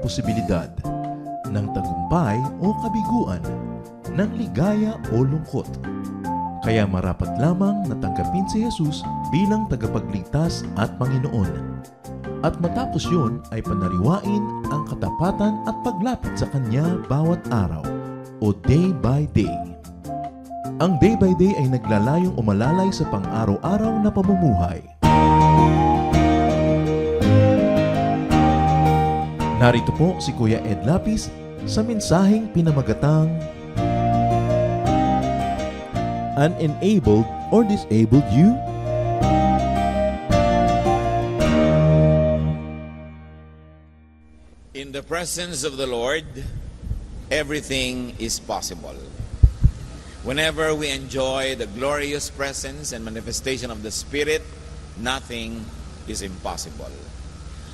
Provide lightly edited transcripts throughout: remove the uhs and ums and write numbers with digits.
posibilidad ng tagumpay o kabiguan, ng ligaya o lungkot. Kaya marapat lamang na tanggapin si Jesus bilang tagapagligtas at Panginoon. At matapos yun ay panariwain ang katapatan at paglapit sa Kanya bawat araw o day by day. Ang day by day ay naglalayong umalalay sa pang-araw-araw na pamumuhay. Narito po si Kuya Ed Lapis sa mensaheng pinamagatang Unenabled or Disabled You? In the presence of the Lord, everything is possible. Whenever we enjoy the glorious presence and manifestation of the Spirit, nothing is impossible.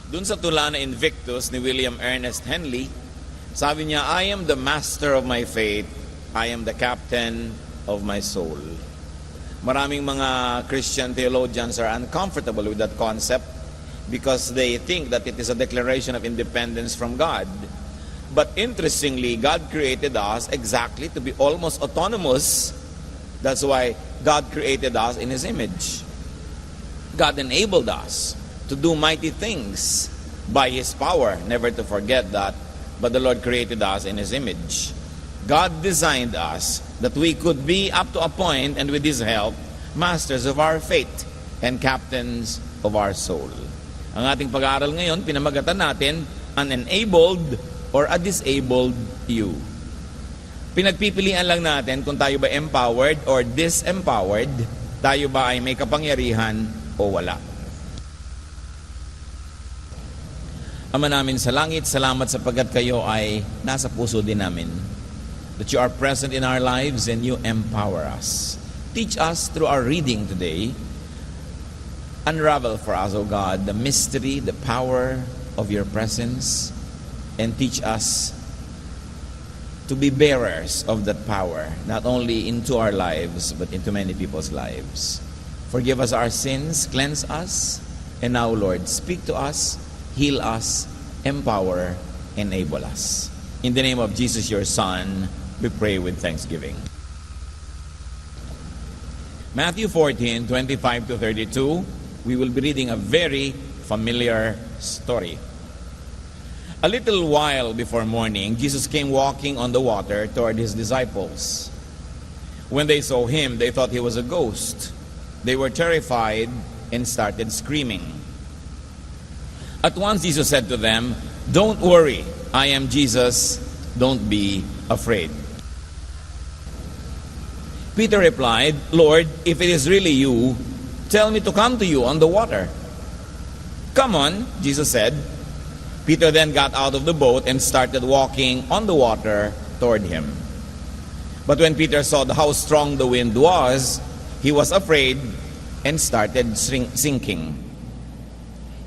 Dun sa tula na Invictus ni William Ernest Henley, sabi niya, I am the master of my fate, I am the captain of my soul. Maraming mga Christian theologians are uncomfortable with that concept because they think that it is a declaration of independence from God. But interestingly, God created us exactly to be almost autonomous. That's why God created us in His image. God enabled us to do mighty things by His power. Never to forget that. But the Lord created us in His image. God designed us that we could be up to a point and with His help, masters of our fate and captains of our soul. Ang ating pag-aaral ngayon, pinamagatan natin, unenabled or a disabled you. Pinagpipilian lang natin kung tayo ba empowered or disempowered, tayo ba ay may kapangyarihan o wala. Ama namin sa langit, salamat sapagkat kayo ay nasa puso din namin. That you are present in our lives and you empower us. Teach us through our reading today. Unravel for us, O God, the mystery, the power of your presence, and teach us to be bearers of that power, not only into our lives, but into many people's lives. Forgive us our sins, cleanse us, and now, Lord, speak to us, heal us, empower, enable us. In the name of Jesus, your Son, we pray with thanksgiving. Matthew 14, 25 to 32, we will be reading a very familiar story. A little while before morning, Jesus came walking on the water toward His disciples. When they saw Him, they thought He was a ghost. They were terrified and started screaming. At once Jesus said to them, "Don't worry, I am Jesus, don't be afraid." Peter replied, "Lord, if it is really you, tell me to come to you on the water." "Come on," Jesus said. Peter then got out of the boat and started walking on the water toward Him. But when Peter saw how strong the wind was, he was afraid and started sinking.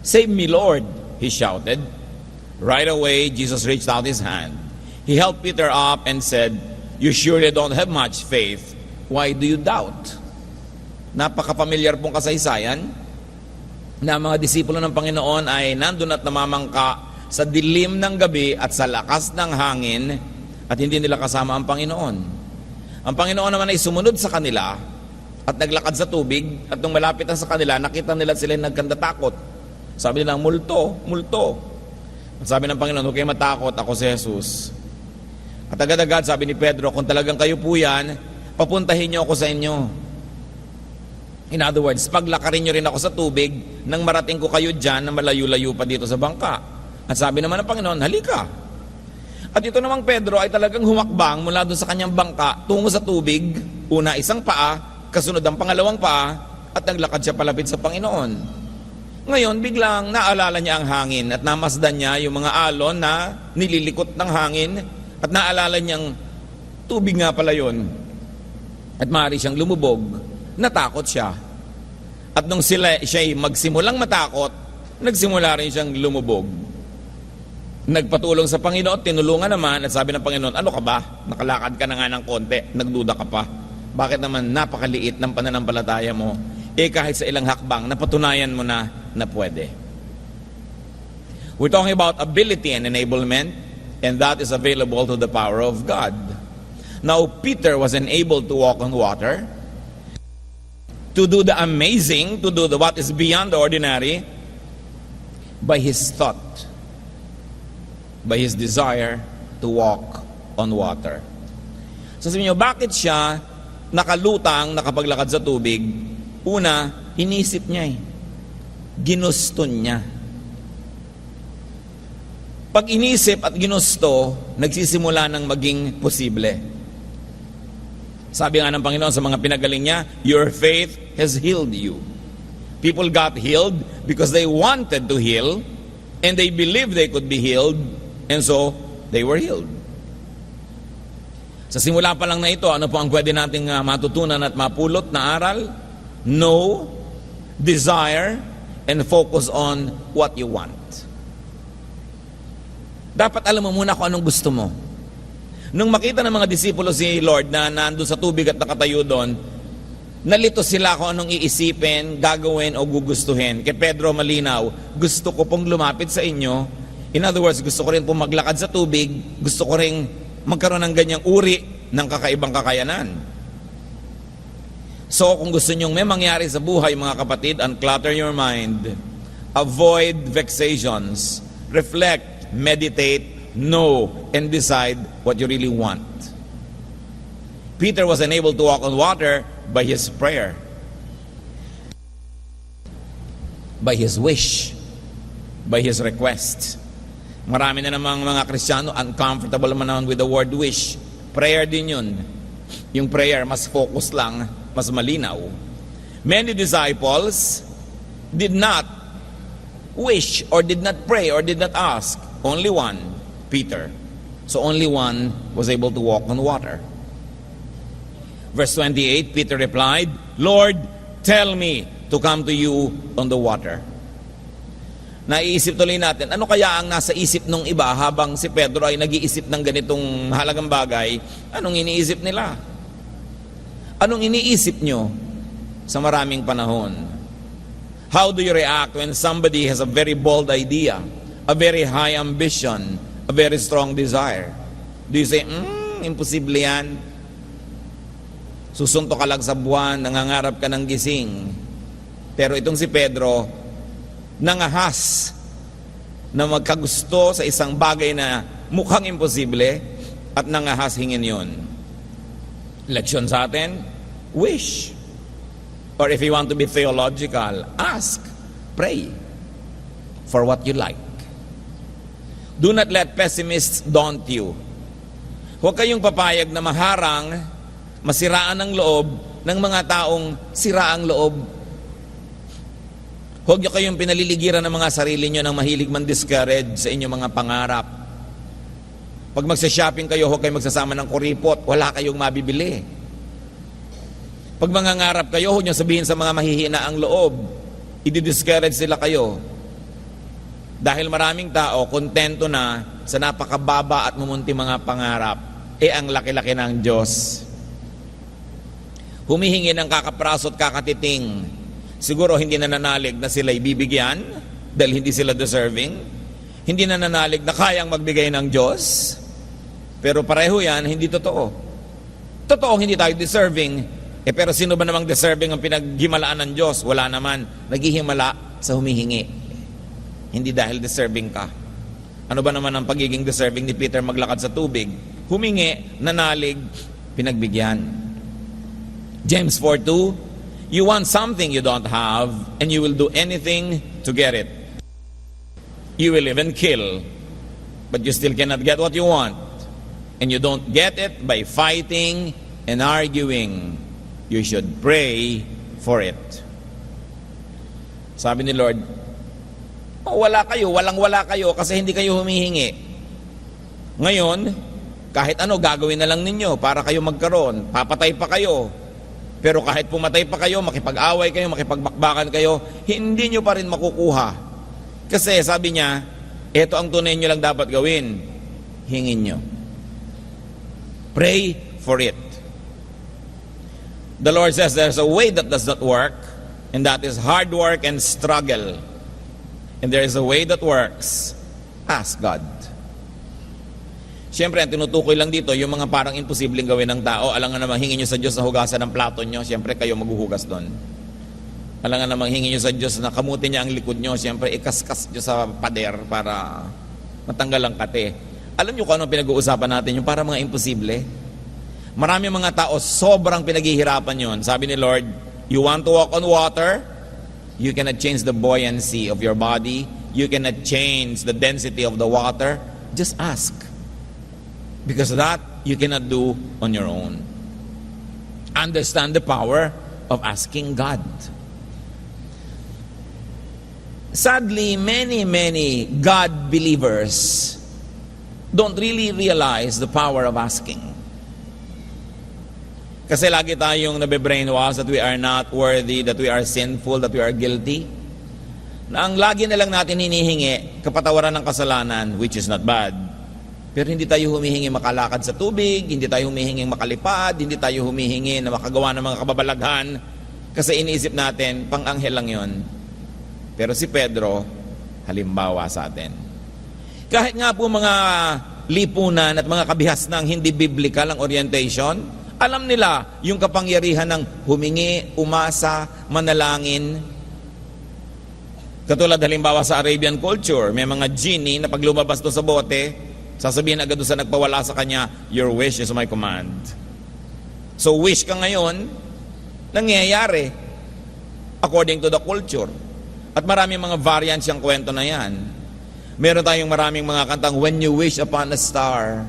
"Save me, Lord," he shouted. Right away, Jesus reached out His hand. He helped Peter up and said, "You surely don't have much faith. Why do you doubt?" Napaka-familiar pong kasaysayan na mga disipulo ng Panginoon ay nandun at namamangka sa dilim ng gabi at sa lakas ng hangin at hindi nila kasama ang Panginoon. Ang Panginoon naman ay sumunod sa kanila at naglakad sa tubig at nung malapit na sa kanila, nakita nila sila nagkandatakot. Sabi nila, multo, multo. At sabi ng Panginoon, huwag kayo matakot, ako si Jesus. At agad-agad sabi ni Pedro, kung talagang kayo po yan, papuntahin niyo ako sa inyo. In other words, paglakarin nyo rin ako sa tubig nang marating ko kayo dyan na malayo-layo pa dito sa bangka. At sabi naman ng Panginoon, halika. At ito namang Pedro ay talagang humakbang mula doon sa kanyang bangka tungo sa tubig. Una, isang paa, kasunod ang pangalawang paa, at naglakad siya palapit sa Panginoon. Ngayon, biglang naalala niya ang hangin at namasdan niya yung mga alon na nililikot ng hangin at naalala niyang tubig nga pala yun. At maaari siyang lumubog. Natakot siya. At nung siya'y magsimulang matakot, nagsimula rin siyang lumubog. Nagpatulong sa Panginoon, tinulungan naman, at sabi ng Panginoon, ano ka ba? Nakalakad ka na nga ng konti, nagduda ka pa. Bakit naman napakaliit ng pananampalataya mo? Kahit sa ilang hakbang, napatunayan mo na pwede. We're talking about ability and enablement, and that is available to the power of God. Now, Peter was enabled to walk on water, to do the amazing, to do what is beyond the ordinary, by his thought, by his desire to walk on water. So sabihin nyo, bakit siya nakalutang, nakapaglakad sa tubig? Una, inisip niya ginusto niya. Pag inisip at ginusto, nagsisimula ng maging posible. Sabi nga ng Panginoon sa mga pinagaling niya, your faith has healed you. People got healed because they wanted to heal and they believed they could be healed, and so they were healed. Sa simula pa lang na ito, ano po ang pwede nating matutunan at mapulot na aral? Know, desire, and focus on what you want. Dapat alam mo muna kung anong gusto mo. Nung makita ng mga disipulo si Lord na nandun sa tubig at nakatayo doon, nalito sila kung anong iisipin, gagawin o gugustuhin. Kay Pedro malinaw, gusto ko pong lumapit sa inyo. In other words, gusto ko rin pong maglakad sa tubig, gusto ko rin magkaroon ng ganyang uri ng kakaibang kakayanan. So kung gusto nyong may mangyari sa buhay mga kapatid, unclutter your mind, avoid vexations, reflect, meditate, know, and decide what you really want. Peter was enabled to walk on water by his prayer, by his wish, by his request. Marami na namang mga Kristiyano uncomfortable naman with the word wish. Prayer din yun. Yung prayer, mas focus lang, mas malinaw. Many disciples did not wish or did not pray or did not ask. Only one, Peter. So only one was able to walk on water. Verse 28, Peter replied, Lord, tell me to come to you on the water. Naiisip tuloy natin, ano kaya ang nasa isip ng iba habang si Pedro ay nag-iisip ng ganitong mahalagang bagay? Anong iniisip nila? Anong iniisip nyo sa maraming panahon? How do you react when somebody has a very bold idea, a very high ambition, a very strong desire? Do you say, imposible yan? Susunto ka lang sa buwan, nangangarap ka ng gising. Pero itong si Pedro, nangahas na magkagusto sa isang bagay na mukhang imposible at nangahas hingin yun. Leksyon sa atin, wish. Or if you want to be theological, ask, pray for what you like. Do not let pessimists daunt you. Huwag kayong papayag na maharang, masiraan ang loob ng mga taong siraang loob. Huwag niyo kayong pinaliligiran ng mga sarili niyo ng mahilig man-discourage sa inyong mga pangarap. Pag magsa-shopping kayo, huwag kayong magsasama ng kuripot, wala kayong mabibili. Pag mangangarap kayo, huwag niyo sabihin sa mga mahihina ang loob, i-discourage sila kayo. Dahil maraming tao, kontento na sa napakababa at mumunti mga pangarap, ang laki-laki ng Diyos. Humihingi ng kakapraso at kakatiting. Siguro hindi nananalig na sila ibibigyan dahil hindi sila deserving. Hindi nananalig na kayang magbigay ng Diyos. Pero pareho yan, hindi totoo. Totoo, hindi tayo deserving. Pero sino ba namang deserving ang pinaghimalaan ng Diyos? Wala naman. Naghihimala sa humihingi. Hindi dahil deserving ka. Ano ba naman ang pagiging deserving ni Peter maglakad sa tubig? Humingi, nanalig, pinagbigyan. James 4:2, you want something you don't have, and you will do anything to get it. You will even kill, but you still cannot get what you want. And you don't get it by fighting and arguing. You should pray for it. Sabi ni Lord, wala kayo, walang-wala kayo kasi hindi kayo humihingi. Ngayon, kahit ano gagawin na lang ninyo para kayo magkaroon. Papatay pa kayo. Pero kahit pumatay pa kayo, makipag-away kayo, makipagbakbakan kayo, hindi nyo pa rin makukuha. Kasi sabi niya, ito ang tunay nyo lang dapat gawin. Hingin nyo. Pray for it. The Lord says there's a way that does not work, and that is hard work and struggle. And there is a way that works, Ask God. Siyempre, ang tinutukoy lang dito, yung mga parang imposibleng gawin ng tao. Alam nga naman, hingin nyo sa Diyos na hugasan ng plato nyo. Siyempre, kayo maghuhugas doon. Alam nga naman, hingin nyo sa Diyos na kamutin niya ang likod nyo. Siyempre, ikaskas nyo sa pader para matanggal ang kate. Alam nyo kung anong pinag-uusapan natin? Yung parang mga imposible. Marami mga tao, sobrang pinaghihirapan yon. Sabi ni Lord, you want to walk on water? You cannot change the buoyancy of your body. You cannot change the density of the water. Just ask. Because that you cannot do on your own. Understand the power of asking God. Sadly, many God believers don't really realize the power of asking. Kasi lagi tayong nabe-brainwash that we are not worthy, that we are sinful, that we are guilty. Na ang lagi na lang natin hinihingi, kapatawaran ng kasalanan, which is not bad. Pero hindi tayo humihingi makalakad sa tubig, hindi tayo humihingi makalipad, hindi tayo humihingi na makagawa ng mga kababalaghan, kasi iniisip natin, pang-anghel lang yon. Pero si Pedro, halimbawa sa atin. Kahit nga po mga lipunan at mga kabihas ng hindi biblical ang orientation, alam nila yung kapangyarihan ng humingi, umasa, manalangin. Katulad halimbawa sa Arabian culture, may mga genie na pag lumabas to sa bote, sasabihin agad doon sa nagpawala sa kanya, your wish is my command. So wish ka ngayon, nangyayari according to the culture. At maraming mga variants yung kwento na yan. Meron tayong maraming mga kantang, when you wish upon a star,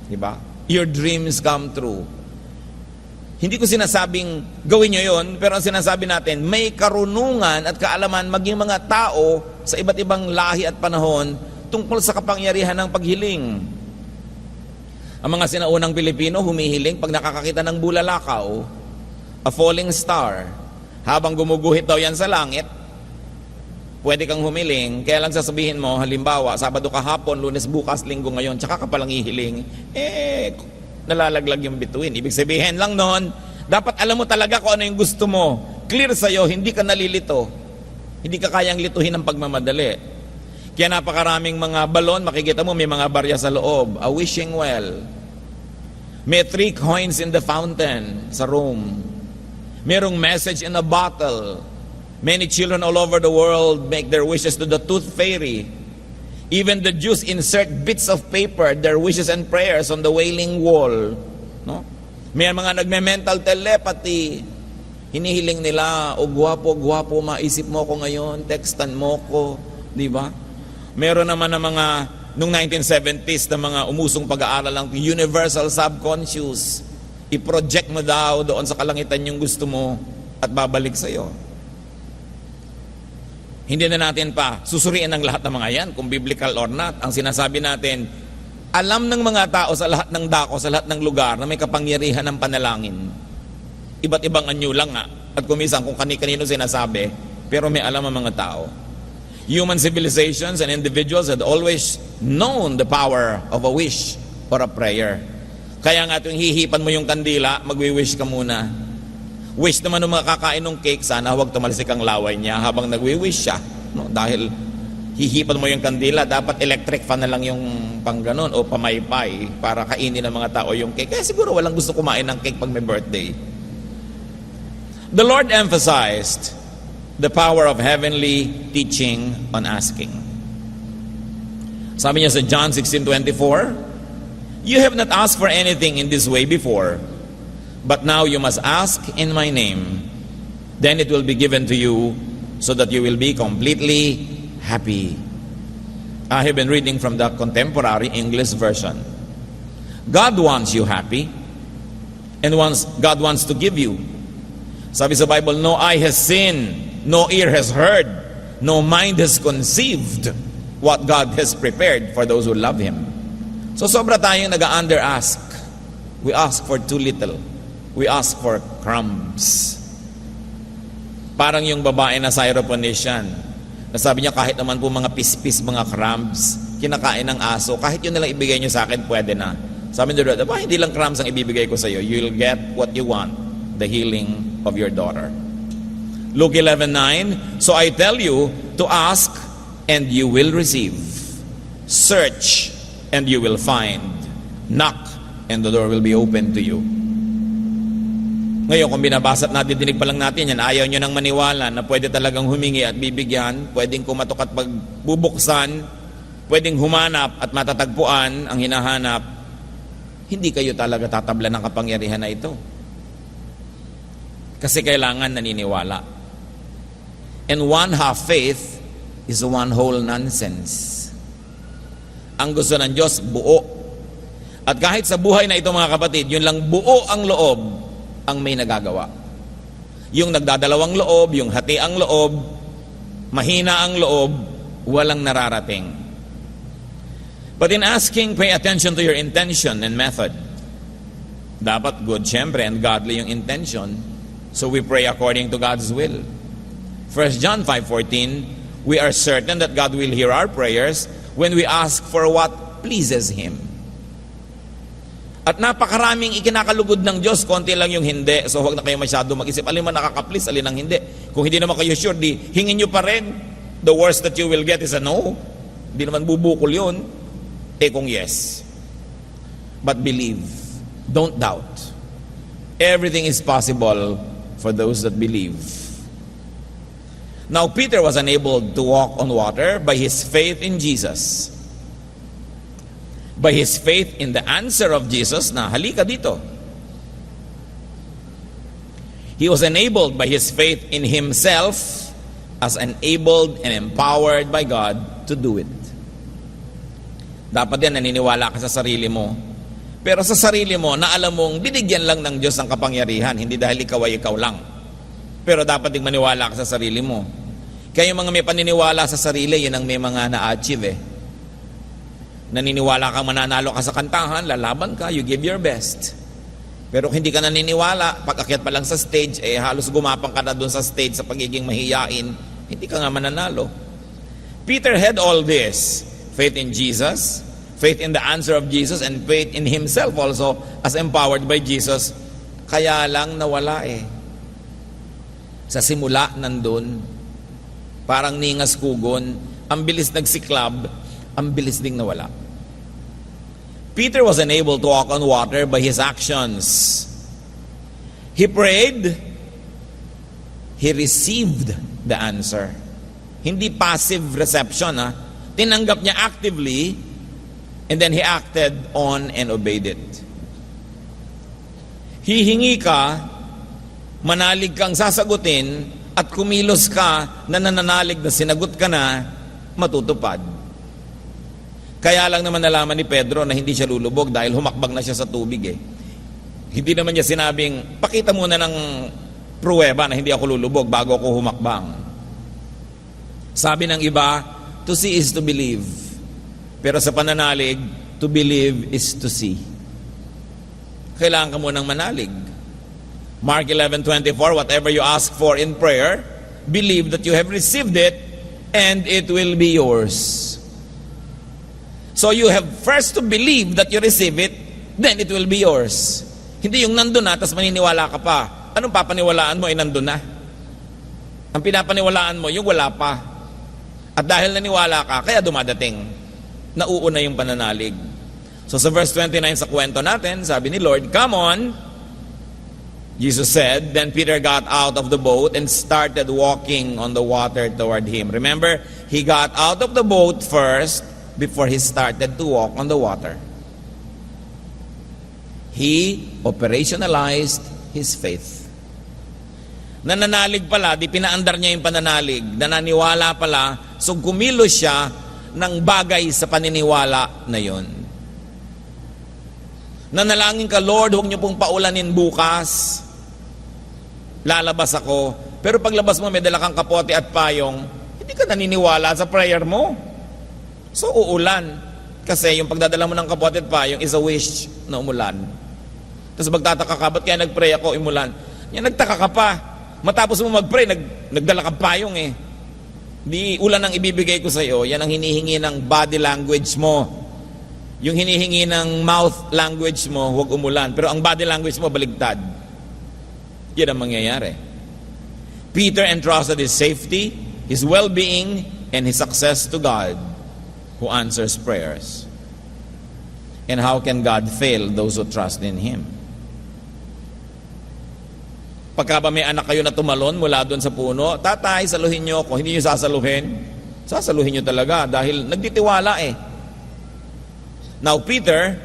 diba? Your dreams come true. Hindi ko sinasabing gawin nyo yun, pero ang sinasabi natin, may karunungan at kaalaman maging mga tao sa iba't ibang lahi at panahon tungkol sa kapangyarihan ng paghiling. Ang mga sinaunang Pilipino humihiling pag nakakakita ng bulalakaw, a falling star. Habang gumuguhit daw yan sa langit, pwede kang humiling, kaya lang sasabihin mo, halimbawa, Sabado kahapon, Lunes bukas, Linggo ngayon, tsaka ka palang hihiling, nalalaglag yung bituin. Ibig sabihin lang noon, dapat alam mo talaga kung ano yung gusto mo. Clear sa'yo, hindi ka nalilito. Hindi ka kayang lituhin ng pagmamadali. Kaya napakaraming mga balon, makikita mo may mga barya sa loob. A wishing well. May 3 coins in the fountain sa Rome. Merong message in a bottle. Many children all over the world make their wishes to the tooth fairy. Even the Jews insert bits of paper, their wishes and prayers on the Wailing Wall. No? May mga nagme-mental telepathy. Hinihiling nila, o gwapo, maisip mo ko ngayon, textan mo ko. Di ba? Meron naman ng mga, nung 1970s, na mga umusong pag-aaral ng universal subconscious. I-project mo daw doon sa kalangitan yung gusto mo at babalik sa'yo. Hindi na natin pa susuriin ang lahat ng mga yan, kung biblical or not. Ang sinasabi natin, alam ng mga tao sa lahat ng dako, sa lahat ng lugar na may kapangyarihan ng panalangin. Iba't ibang anyo lang nga. At kumisan kung kani-kanino sinasabi, pero may alam ang mga tao. Human civilizations and individuals had always known the power of a wish or a prayer. Kaya nga tuwing hihipan mo yung kandila, magwi-wish ka muna. Wish naman ng mga kakain ng cake, sana huwag tumalsik ang laway niya habang nagwi-wish siya. No? Dahil hihipan mo yung kandila, dapat electric fan na lang yung pang ganon o pamaypay para kainin ng mga tao yung cake. Kaya siguro walang gusto kumain ng cake pag may birthday. The Lord emphasized the power of heavenly teaching on asking. Sabi niya sa John 16:24, you have not asked for anything in this way before, but now you must ask in my name. Then it will be given to you so that you will be completely happy. I have been reading from the Contemporary English Version. God wants you happy, and God wants to give you. Sabi sa Bible, no eye has seen, no ear has heard, no mind has conceived what God has prepared for those who love Him. So sobra tayong nag-under-ask. We ask for too little. We ask for crumbs. Parang yung babae na Syrophoenician, na sabi niya kahit naman po mga pispis, mga crumbs, kinakain ng aso, kahit yun nalang ibigay niyo sa akin, pwede na. Sabi niya, hindi lang crumbs ang ibibigay ko sa iyo. You'll get what you want, the healing of your daughter. Luke 11:9, so I tell you to ask and you will receive. Search, and you will find. Knock, and the door will be open to you. Ngayon, kung binabasa at nadidinig pa lang natin yan, ayaw nyo nang maniwala na pwede talagang humingi at bibigyan, pwedeng kumatok at pagbubuksan, pwedeng humanap at matatagpuan ang hinahanap, hindi kayo talaga tatabla ng kapangyarihan na ito. Kasi kailangan naniniwala. And one half faith is one whole nonsense. Ang gusto ng Diyos, buo. At kahit sa buhay na ito mga kapatid, yun lang buo ang loob ang may nagagawa. Yung nagdadalawang loob, yung hati ang loob, mahina ang loob, walang nararating. But in asking, pay attention to your intention and method. Dapat good, syempre, and godly yung intention. So we pray according to God's will. 1 John 5:14, we are certain that God will hear our prayers when we ask for what pleases Him. At napakaraming ikinakalugod ng Diyos, konti lang yung hindi. So huwag na kayo masyado mag-isip, alin man nakaka-please, alin ang hindi. Kung hindi naman kayo sure, di hingin nyo pa rin. The worst that you will get is a no. Hindi naman bubukol yun. Kung yes. But believe. Don't doubt. Everything is possible for those that believe. Now Peter was unable to walk on water by his faith in Jesus. By his faith in the answer of Jesus na halika dito. He was enabled by his faith in himself as enabled and empowered by God to do it. Dapat yan naniniwala ka sa sarili mo. Pero sa sarili mo, na alam mong binigyan lang ng Diyos ng kapangyarihan, hindi dahil ikaw ay ikaw lang. Pero dapat din maniwala ka sa sarili mo. Kaya yung mga may paniniwala sa sarili, yun ang may mga na-achieve eh. Naniniwala kang mananalo ka sa kantahan, lalaban ka, you give your best. Pero kung hindi ka naniniwala, pag akyat pa lang sa stage, halos gumapang ka na doon sa stage sa pagiging mahiyain, hindi ka nga mananalo. Peter had all this, faith in Jesus, faith in the answer of Jesus, and faith in himself also as empowered by Jesus. Kaya lang nawala eh. Sa simula nandun, parang ningas kugon, ang bilis nagsiklab, ang bilis ding nawala. Peter was unable to walk on water by his actions. He prayed, he received the answer. Hindi passive reception, ha? Tinanggap niya actively, and then he acted on and obeyed it. Hihingi ka, manalig kang sasagutin, at kumilos ka na nananalig na sinagot ka na, matutupad. Kaya lang naman nalaman ni Pedro na hindi siya lulubog dahil humakbang na siya sa tubig eh. Hindi naman niya sinabing, pakita muna ng pruweba na hindi ako lulubog bago ako humakbang. Sabi ng iba, to see is to believe. Pero sa pananalig, to believe is to see. Kailangan ka munang manalig. Mark 11:24, whatever you ask for in prayer, believe that you have received it and it will be yours. So you have first to believe that you receive it, then it will be yours. Hindi yung nandun na, tapos maniniwala ka pa. Anong papaniwalaan mo ay nandun na? Ang pinapaniwalaan mo, yung wala pa. At dahil naniwala ka, kaya dumadating. Nauuna yung pananalig. So sa verse 29 sa kwento natin, sabi ni Lord, come on. Jesus said, then Peter got out of the boat and started walking on the water toward him. Remember, he got out of the boat first before he started to walk on the water. He operationalized his faith. Nananalig pala, di pinaandar niya yung pananalig. Nananiwala pala, so kumilos siya ng bagay sa paniniwala na yon. Nanalangin ka, Lord, huwag niyo pong paulanin bukas. Lalabas ako. Pero paglabas mo, may dala kang kapote at payong, hindi ka naniniwala sa prayer mo. So uulan. Kasi yung pagdadala mo ng kapote at payong is a wish na umulan. Tapos magtataka ka, ba't kaya nag-pray ako, umulan? Yan, nagtaka ka pa. Matapos mo mag-pray, nagdala kang payong eh. Di ulan ang ibibigay ko sa iyo, yan ang hinihingi ng body language mo. Yung hinihingi ng mouth language mo, huwag umulan. Pero ang body language mo, baligtad. Yan ang mangyayari. Peter entrusted his safety, his well-being, and his success to God. who answers prayers. And how can God fail those who trust in Him? Pagka ba may anak kayo na tumalon mula doon sa puno, tatay, saluhin niyo ako. Hindi niyo sasaluhin. Sasaluhin niyo talaga dahil nagtitiwala eh. Now, Peter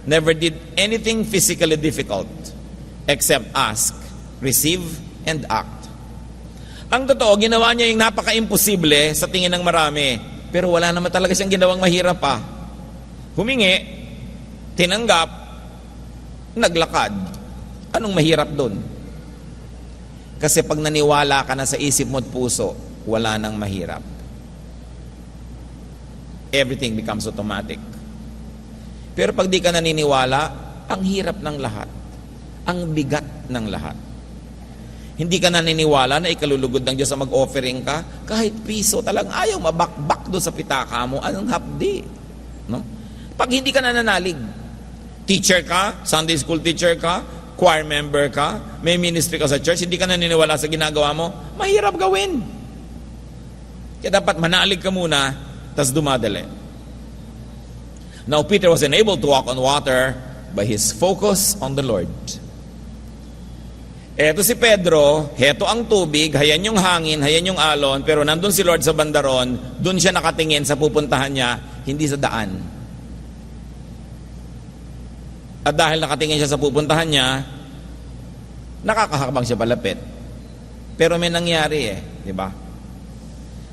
never did anything physically difficult except ask, receive, and act. Ang totoo, ginawa niya yung napaka-imposible sa tingin ng marami. Pero wala naman talaga siyang ginawang mahirap pa. Humingi, tinanggap, naglakad. Anong mahirap doon? Kasi pag naniwala ka na sa isip mo at puso, wala nang mahirap. Everything becomes automatic. Pero pag di ka naniniwala, ang hirap ng lahat. Ang bigat ng lahat. Hindi ka naniniwala na ikalulugod ng Diyos na mag-offering ka, kahit piso talagang ayaw mabakbak doon sa pitaka mo, anong hapdi. No? Pag hindi ka nananalig, teacher ka, Sunday school teacher ka, choir member ka, may ministry ka sa church, hindi ka naniniwala sa ginagawa mo, mahirap gawin. Kaya dapat manalig ka muna, tas dumadali. Now, Peter was enabled to walk on water by his focus on the Lord. Eto si Pedro, heto ang tubig, hayan yung hangin, hayan yung alon, pero nandun si Lord sa bandaron, dun siya nakatingin sa pupuntahan niya, hindi sa daan. At dahil nakatingin siya sa pupuntahan niya, nakakahakbang siya palapit. Pero may nangyari eh, di ba?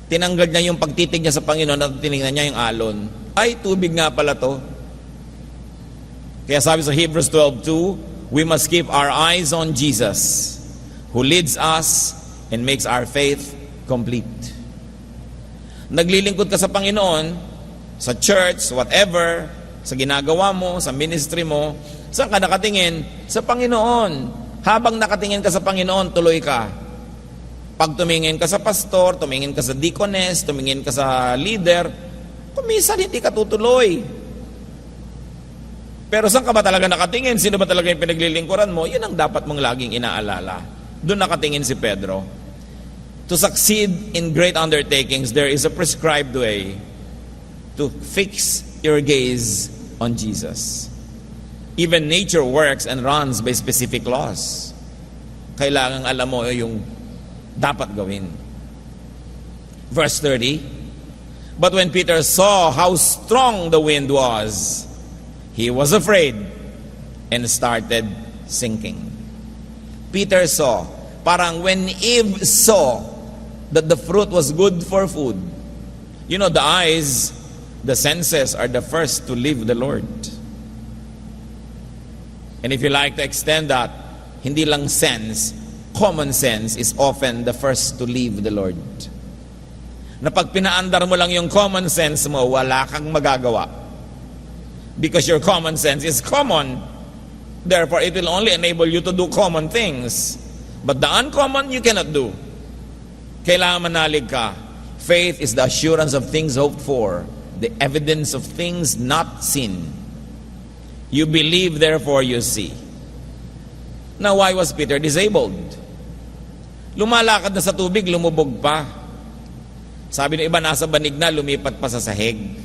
Tinanggal niya yung pagtitig niya sa Panginoon at tinignan niya yung alon. Ay, tubig nga pala to. Kaya sabi sa Hebrews 12:2, we must keep our eyes on Jesus, who leads us and makes our faith complete. Naglilingkod ka sa Panginoon, sa church, whatever, sa ginagawa mo, sa ministry mo, saan ka nakatingin? Sa Panginoon. Habang nakatingin ka sa Panginoon, tuloy ka. Pag tumingin ka sa pastor, tumingin ka sa deaconess, tumingin ka sa leader, kumisan hindi ka tutuloy. Pero saan ka ba talaga nakatingin? Sino ba talaga yung pinaglilingkuran mo? Yun ang dapat mong laging inaalala. Doon nakatingin si Pedro. To succeed in great undertakings, there is a prescribed way to fix your gaze on Jesus. Even nature works and runs by specific laws. Kailangan alam mo yung dapat gawin. Verse 30, but when Peter saw how strong the wind was, he was afraid and started sinking. Peter saw, parang when Eve saw that the fruit was good for food, you know, the eyes, the senses are the first to leave the Lord. And if you like to extend that, hindi lang sense, common sense is often the first to leave the Lord. Na pag pinaandar mo lang yung common sense mo, wala kang magagawa. Because your common sense is common. Therefore, it will only enable you to do common things. But the uncommon, you cannot do. Kailangan manalig ka. Faith is the assurance of things hoped for, the evidence of things not seen. You believe, therefore you see. Now, why was Peter disabled? Lumalakad na sa tubig, lumubog pa. Sabi ng iba, nasa banig na, lumipat pa sa sahig.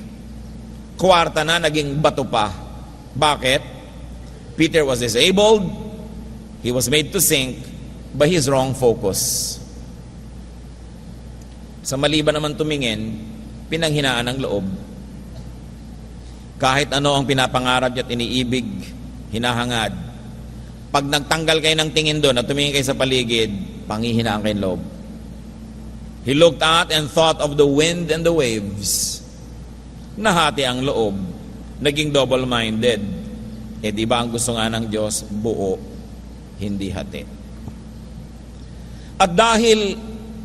Kwarta na, naging bato pa. Bakit? Peter was disabled. He was made to sink by his wrong focus. Sa mali ba naman tumingin, pinanghinaan ng loob. Kahit ano ang pinapangarap niya at iniibig, hinahangad. Pag nagtanggal kayo ng tingin doon at tumingin kayo sa paligid, panghihinaan kayo ng loob. He looked out and thought of the wind and the waves. Nahati ang loob, naging double-minded. Di ba ang gusto nga ng Diyos? Buo, hindi hati. At dahil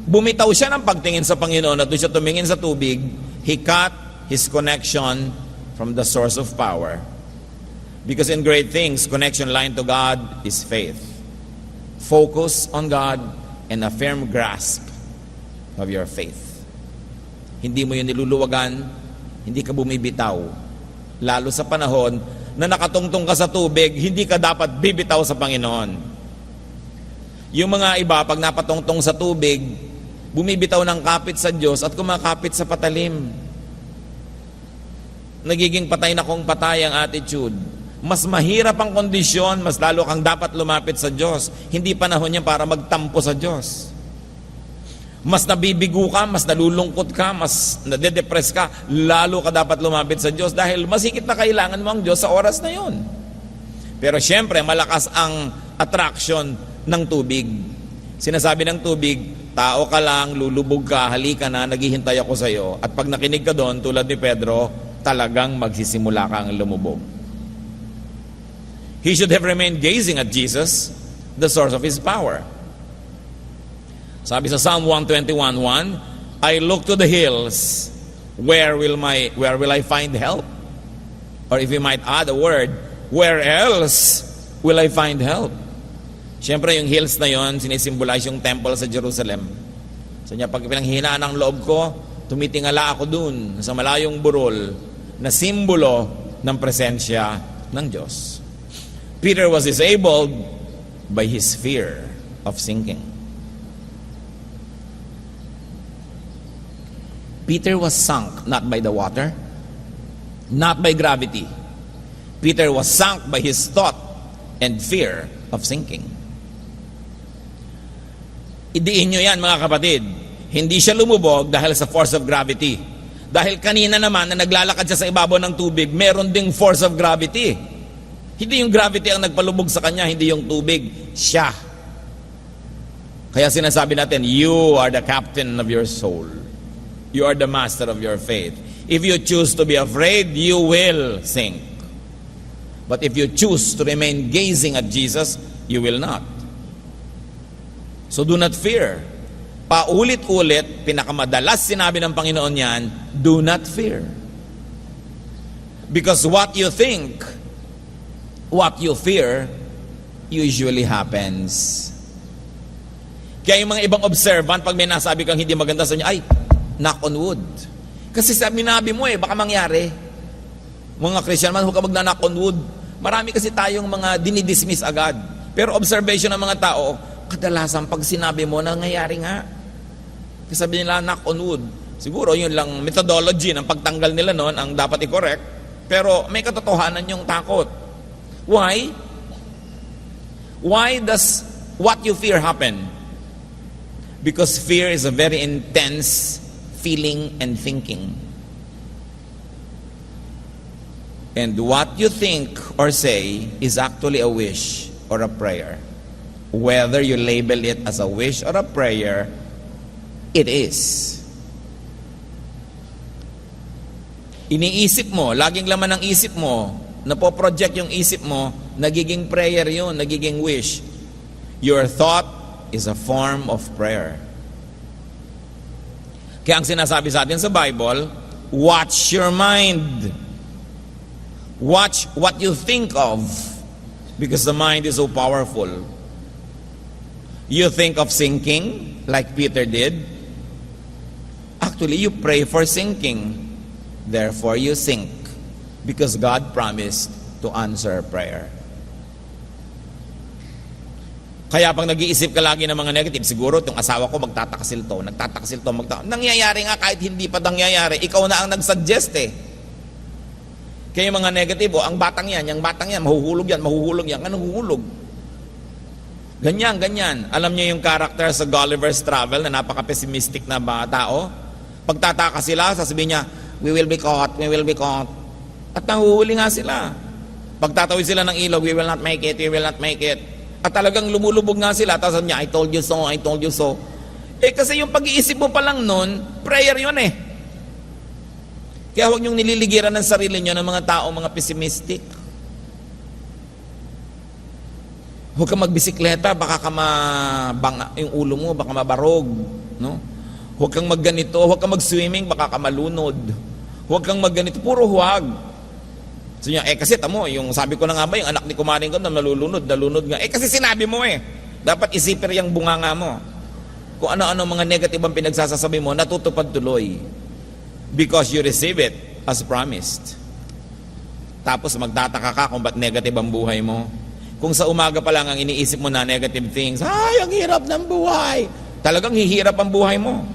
bumitaw siya ng pagtingin sa Panginoon at doon siya tumingin sa tubig, he cut his connection from the source of power. Because in great things, connection line to God is faith. Focus on God and a firm grasp of your faith. Hindi mo yun niluluwagan, hindi ka bumibitaw. Lalo sa panahon na nakatungtong ka sa tubig, hindi ka dapat bibitaw sa Panginoon. Yung mga iba, pag napatungtong sa tubig, bumibitaw ng kapit sa Diyos at kumakapit sa patalim. nagiging patay na kung patay ang attitude. Mas mahirap ang kondisyon, mas lalo kang dapat lumapit sa Diyos. Hindi panahon yan para magtampo sa Diyos. Mas nabibigo ka, mas nalulungkot ka, mas nade-depress ka, lalo ka dapat lumapit sa Diyos dahil mas higit na kailangan mo ang Diyos sa oras na yon. Pero syempre, malakas ang attraction ng tubig. Sinasabi ng tubig, tao ka lang, lulubog ka, halika na, naghihintay ako sa iyo. At pag nakinig ka doon, tulad ni Pedro, talagang magsisimula kang lumubog. He should have remained gazing at Jesus, the source of his power. Sabi sa Psalm 121:1, I look to the hills, where will I find help? Or if you might add a word, where else will I find help? Siyempre yung hills na yon, sinisimbolize yung temple sa Jerusalem. So niya, pag pinanghihinaan ang loob ko, tumitingala ako dun sa malayong burol na simbolo ng presensya ng Diyos. Peter was disabled by his fear of sinking. Peter was sunk not by the water, not by gravity. Peter was sunk by his thought and fear of sinking. Idiin nyo yan mga kapatid. Hindi siya lumubog dahil sa force of gravity. Dahil kanina naman na naglalakad siya sa ibabaw ng tubig, meron ding force of gravity. Hindi yung gravity ang nagpalubog sa kanya, hindi yung tubig, siya. Kaya sinasabi natin, you are the captain of your soul. You are the master of your faith. If you choose to be afraid, you will sink. But if you choose to remain gazing at Jesus, you will not. So do not fear. Paulit-ulit, pinakamadalas sinabi ng Panginoon yan, do not fear. Because what you think, what you fear, usually happens. Kaya yung mga ibang observant, pag may nasabi kang hindi maganda sa inyo, ay, knock on wood. Kasi sinabi mo baka mangyari. Mga Christian man, huwag ka magna-knock on wood. Marami kasi tayong mga dinidismiss agad. Pero observation ng mga tao, kadalasan pag sinabi mo, nangyayari nga. Kasi sabi nila, knock on wood. Siguro yun lang methodology ng pagtanggal nila noon ang dapat i-correct. Pero may katotohanan yung takot. Why? Why does what you fear happen? Because fear is a very intense feeling and thinking. And what you think or say is actually a wish or a prayer. Whether you label it as a wish or a prayer, it is. Iniisip mo, laging laman ng isip mo, napoproject yung isip mo, nagiging prayer yun, nagiging wish. Your thought is a form of prayer. Kaya ang sinasabi sa atin sa Bible, watch your mind. Watch what you think of, because the mind is so powerful. You think of sinking, like Peter did. Actually, you pray for sinking. Therefore, you sink, because God promised to answer prayer. Kaya pag nag-iisip ka lagi ng mga negative, siguro itong asawa ko nagtatakasil to. Nangyayari nga kahit hindi pa nangyayari, ikaw na ang nag-suggest Kaya yung mga negative, ang batang yan, mahuhulog yan, anong huhulog? Ganyan. Alam niyo yung character sa Gulliver's Travel na napaka-pessimistic na tao? Pagtataka sila, sasabihin niya, we will be caught. At nahuhuli nga sila. Pagtatawid sila ng ilog, we will not make it. At talagang lumulubog nga sila. Tapos niya, I told you so. Kasi yung pag-iisip mo pa lang nun, prayer yun Kaya huwag niyong nililigiran ng sarili niyo ng mga tao, mga pessimistic. Huwag kang magbisikleta, baka ka yung ulo mo, baka mabarog. No? Huwag kang magganito, huwag kang mag-swimming, baka ka malunod. Huwag kang magganito, puro huwag. So niya, kasi tamo, yung sabi ko na nga ba, yung anak ni kumaring ko na nalunod nga. Kasi sinabi mo dapat isipir yung bunganga mo. Kung ano-ano mga negative ang pinagsasasabi mo, natutupad tuloy. Because you receive it as promised. Tapos magtataka ka kung ba't negative ang buhay mo. Kung sa umaga pa lang ang iniisip mo na negative things, ay, ang hirap ng buhay. Talagang hihirap ang buhay mo.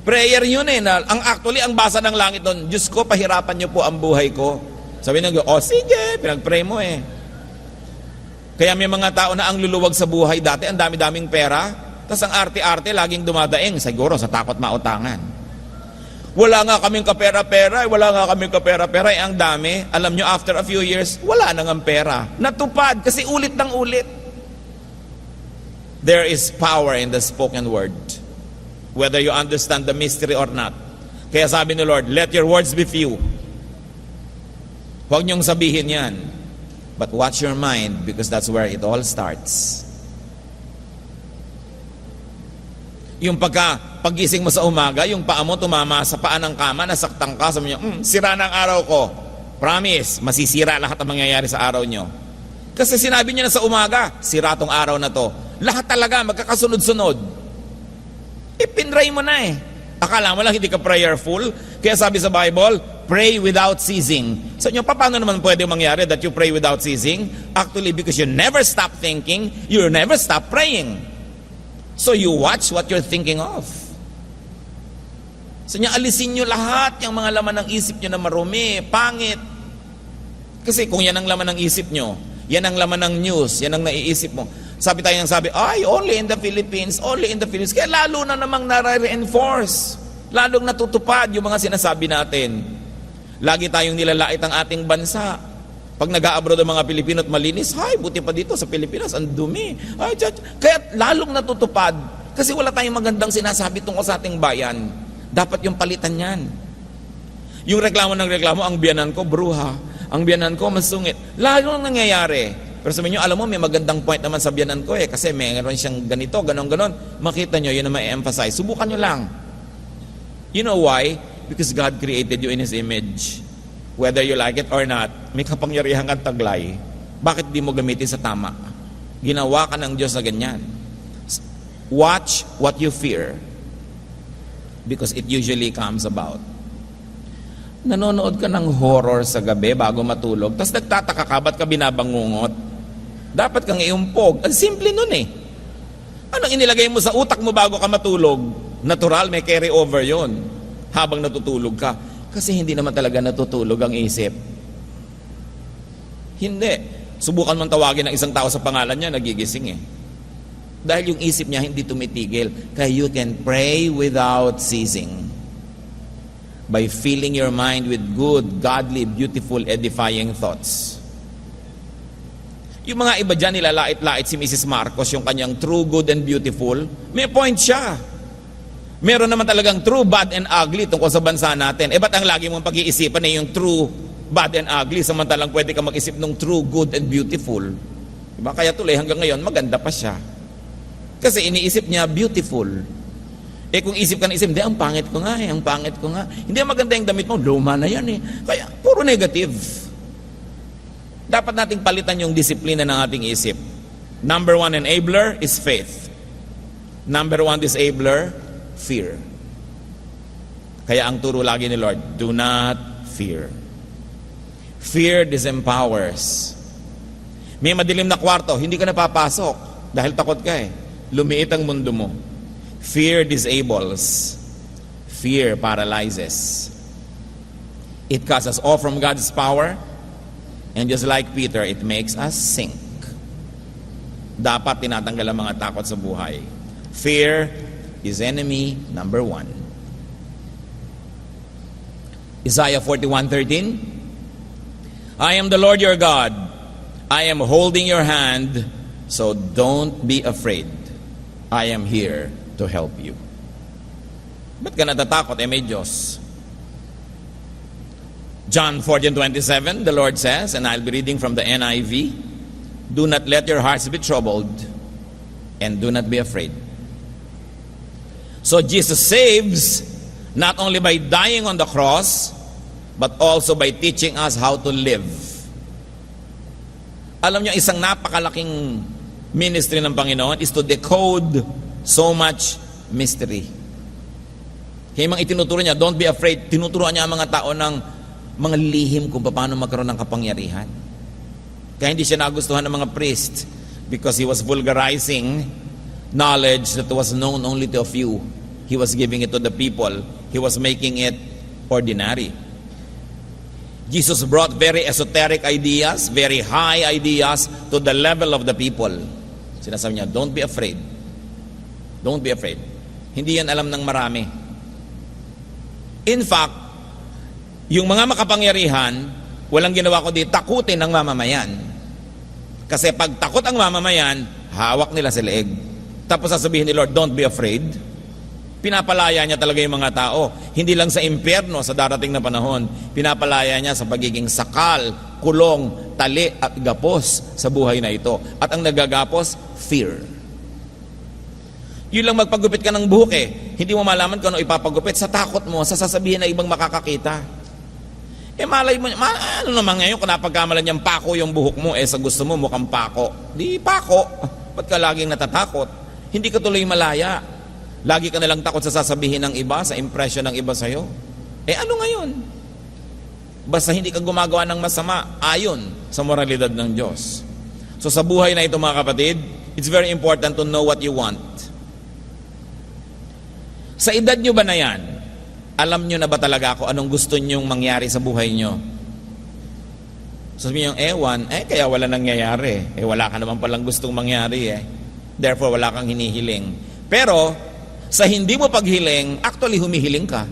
Prayer yun eh. Ang basa ng langit doon, Diyos ko, pahirapan niyo po ang buhay ko. Sabi nyo, sige, pinag-pray mo eh. Kaya may mga tao na ang luluwag sa buhay dati, ang dami-daming pera, tapos ang arte-arte laging dumadaing, siguro sa takot mautangan. Wala nga kaming kapera-pera, ang dami. Alam nyo, after a few years, wala nang ang pera. Natupad, kasi ulit ng ulit. There is power in the spoken word, whether you understand the mystery or not. Kaya sabi ni Lord, let your words be few. Huwag niyong sabihin yan. But watch your mind, because that's where it all starts. Yung pagising mo sa umaga, yung paa mo tumama sa paa ng kama, nasaktan ka, sabi niyo, sira na ang araw ko. Promise, masisira lahat ang mangyayari sa araw niyo. Kasi sinabi niya na sa umaga, sira tong araw na to. Lahat talaga, magkakasunod-sunod. Pinray mo na eh. Akala mo lang hindi ka prayerful. Kaya sabi sa Bible, pray without ceasing. So nyo, paano naman pwede mangyari that you pray without ceasing? Actually, because you never stop thinking, you never stop praying. So you watch what you're thinking of. So niya, alisin nyo lahat yung mga laman ng isip nyo na marumi, pangit. Kasi kung yan ang laman ng isip nyo, yan ang laman ng news, yan ang naiisip mo. Sabi tayo ng sabi, only in the Philippines, only in the Philippines. Kaya lalo na namang nare-reinforce. Lalong natutupad yung mga sinasabi natin. Lagi tayong nilalait ang ating bansa. Pag nag-a-abroad ang mga Pilipino at malinis, buti pa dito sa Pilipinas, ang dumi. Kaya lalong natutupad. Kasi wala tayong magandang sinasabi tungkol sa ating bayan. Dapat yung palitan yan. Yung reklamo ng reklamo, ang biyanan ko, bruha. Ang biyanan ko, masungit. Lalo nang nangyayari. Pero sabihin nyo, alam mo, may magandang point naman sa biyanan ko kasi mayroon siyang ganito, ganon. Makita nyo, yun na ma-emphasize. Subukan nyo lang. You know why? Because God created you in His image. Whether you like it or not, may kapangyarihan kang taglay. Bakit di mo gamitin sa tama? Ginawa ka ng Diyos na ganyan. Watch what you fear. Because it usually comes about. Nanonood ka ng horror sa gabi bago matulog, tapos nagtataka ka, ba't ka binabangungot? Dapat kang iumpog. Ang simple nun eh. Anong inilagay mo sa utak mo bago ka matulog? Natural, may carry over yon habang natutulog ka. Kasi hindi naman talaga natutulog ang isip. Hindi. Subukan mong tawagin ng isang tao sa pangalan niya, nagigising eh. Dahil yung isip niya hindi tumitigil. Kaya you can pray without ceasing. By filling your mind with good, godly, beautiful, edifying thoughts. Yung mga iba dyan, nilalait-lait si Mrs. Marcos, yung kanyang true, good, and beautiful. May point siya. Meron naman talagang true, bad, and ugly tungkol sa bansa natin. Ba't ang lagi mong pag-iisipan yung true, bad, and ugly, samantalang pwede ka mag-isip ng true, good, and beautiful? Diba? Kaya tuloy hanggang ngayon, maganda pa siya. Kasi iniisip niya, beautiful. Kung isip ka na isip, hindi, ang pangit ko nga. Hindi maganda yung damit mo, luma na yan eh. Kaya, puro negative. Dapat nating palitan yung disiplina ng ating isip. Number 1 enabler is faith. Number 1 disabler, fear. Kaya ang turo lagi ni Lord, do not fear. Fear disempowers. May madilim na kwarto, hindi ka napapasok dahil takot ka eh. Lumiit ang mundo mo. Fear disables. Fear paralyzes. It cuts us off from God's power. And just like Peter, it makes us sink. Dapat tinatanggal ang mga takot sa buhay. Fear is enemy number 1. Isaiah 41:13. I am the Lord your God. I am holding your hand, so don't be afraid. I am here to help you. Ba't ka natatakot? May Diyos. John 14:27, the Lord says, and I'll be reading from the NIV, do not let your hearts be troubled, and do not be afraid. So Jesus saves, not only by dying on the cross, but also by teaching us how to live. Alam niyo, isang napakalaking ministry ng Panginoon is to decode so much mystery. Kaya mga itinuturo niya, don't be afraid. Tinuturuan niya ang mga tao ng mga lihim kung paano magkaroon ng kapangyarihan. Kaya hindi siya nagustuhan ng mga priest because he was vulgarizing knowledge that was known only to a few. He was giving it to the people. He was making it ordinary. Jesus brought very esoteric ideas, very high ideas to the level of the people. Sinasabi niya, don't be afraid. Don't be afraid. Hindi yan alam ng marami. In fact, yung mga makapangyarihan, walang ginawa ko di takutin ng mamamayan. Kasi pag takot ang mamamayan, hawak nila sa leeg. Tapos sasabihin ni Lord, don't be afraid. Pinapalaya niya talaga yung mga tao. Hindi lang sa impyerno sa darating na panahon. Pinapalaya niya sa pagiging sakal, kulong, tali at gapos sa buhay na ito. At ang nagagapos, fear. Yun lang magpagupit ka ng buhok eh. Hindi mo malaman kung ano ipapagupit sa takot mo, sa sasabihin na ibang makakakita. Malay mo, ano naman ngayon kung napagkamalan niyang pako yung buhok mo, sa gusto mo mukhang pako. Di pako. Ba't ka laging natatakot? Hindi ka tuloy malaya. Lagi ka nalang takot sa sasabihin ng iba, sa impression ng iba sa'yo. Ano ngayon? Basta hindi ka gumagawa ng masama ayon sa moralidad ng Diyos. So sa buhay na ito mga kapatid, it's very important to know what you want. Sa edad nyo ba na yan, alam nyo na ba talaga kung anong gusto nyong mangyari sa buhay nyo? Sabihin nyo, ewan, kaya wala nangyayari. Wala ka naman palang gustong mangyari Therefore, wala kang hinihiling. Pero, sa hindi mo paghiling, actually humihiling ka.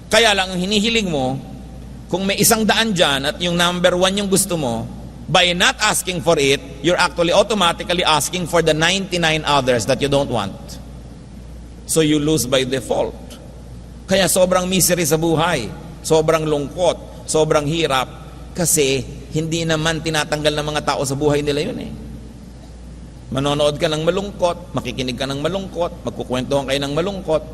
Kaya lang, ang hinihiling mo, kung may 100 dyan at yung number 1 yung gusto mo, by not asking for it, you're actually automatically asking for the 99 others that you don't want. So you lose by default. Kaya sobrang misery sa buhay, sobrang lungkot, sobrang hirap, kasi hindi naman tinatanggal ng mga tao sa buhay nila yun Manonood ka ng malungkot, makikinig ka ng malungkot, magkukwentuhan kayo ng malungkot.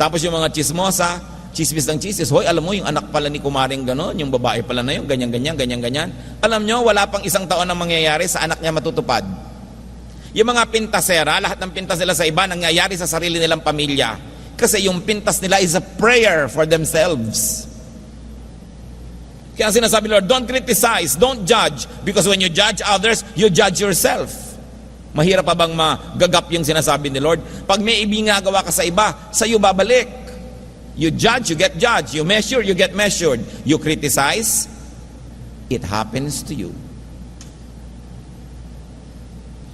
Tapos yung mga chismosa, chismis ng chismis, hoy, alam mo yung anak pala ni kumaring gano'n, yung babae pala na yun, ganyan. Alam nyo, wala pang 1 taon na mangyayari sa anak niya matutupad. Yung mga pintasera, lahat ng pintas nila sa iba, nangyayari sa sarili nilang pamilya. Kasi yung pintas nila is a prayer for themselves. Kaya sinasabi ni Lord, don't criticize, don't judge, because when you judge others, you judge yourself. Mahirap pa bang magagap yung sinasabi ni Lord? Pag may ibinagawa ka sa iba, sa iyo babalik. You judge, you get judged. You measure, you get measured. You criticize, it happens to you.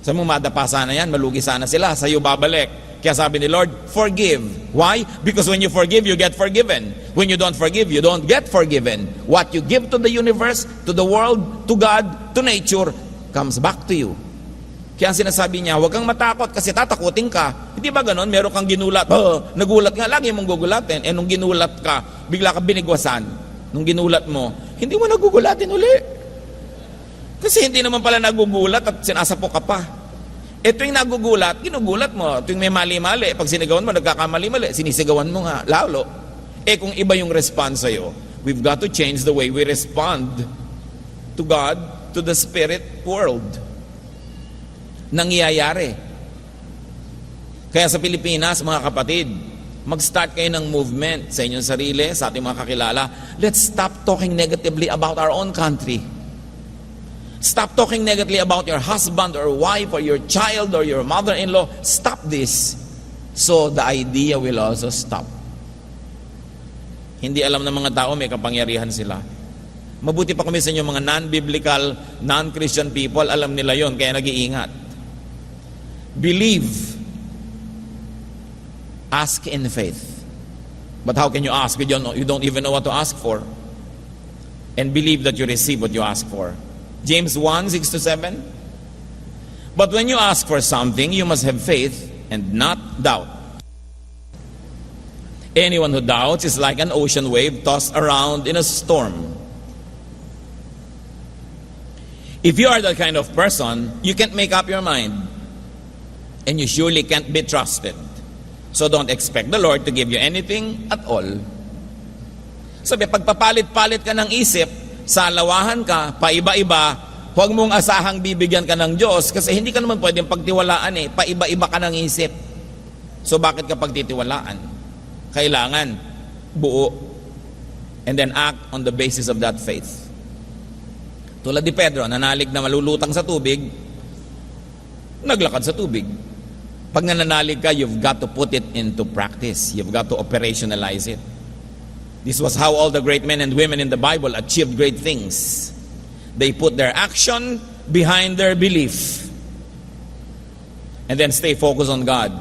Sa mga madapa sana yan, malugi sana sila, sa iyo babalik. Kaya sabi ni Lord, forgive. Why? Because when you forgive, you get forgiven. When you don't forgive, you don't get forgiven. What you give to the universe, to the world, to God, to nature, comes back to you. Kaya sinasabi niya, huwag kang matakot kasi tatakutin ka. Hindi ba ganon? Meron kang ginulat. Nagulat nga, lagi mong gugulatin. Nung ginulat ka, bigla ka binigwasan. Nung ginulat mo, hindi mo nagugulatin uli. Kasi hindi naman pala nagugulat at sinasapok ka pa. Tuwing nagugulat, ginugulat mo. Tuwing may mali-mali, pag sinigawan mo, nagkakamali-mali, sinisigawan mo nga, lalo. Kung iba yung response sa'yo, we've got to change the way we respond to God, to the spirit world. Nangyayari. Kaya sa Pilipinas, mga kapatid, mag-start kayo ng movement sa inyong sarili, sa ating mga kakilala. Let's stop talking negatively about our own country. Stop talking negatively about your husband or wife or your child or your mother-in-law. Stop this. So the idea will also stop. Hindi alam ng mga tao may kapangyarihan sila. Mabuti pa kami sa inyo mga non-biblical, non-Christian people, alam nila yon kaya nag-iingat. Believe. Ask in faith. But how can you ask? You don't even know what to ask for. And believe that you receive what you ask for. James 1, 6-7. But when you ask for something, you must have faith and not doubt. Anyone who doubts is like an ocean wave tossed around in a storm. If you are that kind of person, you can't make up your mind. And you surely can't be trusted. So don't expect the Lord to give you anything at all. Sabi, pagpapalit-palit ka ng isip, salawahan ka, paiba-iba, huwag mong asahang bibigyan ka ng Diyos kasi hindi ka naman pwedeng pagtiwalaan paiba-iba ka ng isip. So bakit ka pagtitiwalaan? Kailangan buo and then act on the basis of that faith. Tulad ni Pedro, nanalig na malulutang sa tubig, naglakad sa tubig. Pag nananalig ka, you've got to put it into practice. You've got to operationalize it. This was how all the great men and women in the Bible achieved great things. They put their action behind their belief. And then stay focused on God.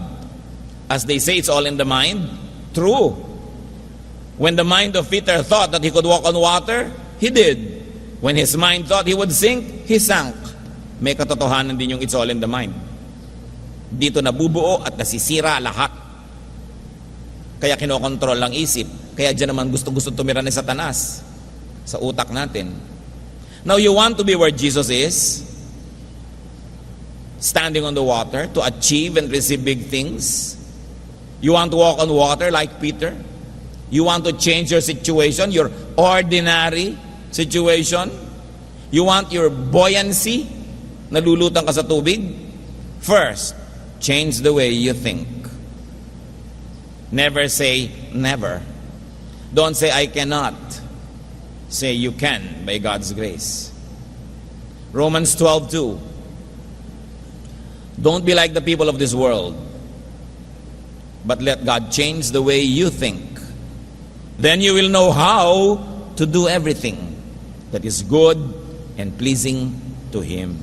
As they say, it's all in the mind. True. When the mind of Peter thought that he could walk on water, he did. When his mind thought he would sink, he sank. May katotohanan din yung it's all in the mind. Dito nabubuo at nasisira lahat. Kaya kinokontrol ang isip. Kaya dyan naman gusto-gusto tumira ni Satanas sa utak natin. Now you want to be where Jesus is, standing on the water to achieve and receive big things. You want to walk on water like Peter. You want to change your situation, your ordinary situation. You want your buoyancy, nalulutan ka sa tubig. First, change the way you think. Never say never. Don't say I cannot. Say you can by God's grace. Romans 12:2. Don't be like the people of this world, but let God change the way you think. Then you will know how to do everything that is good and pleasing to Him.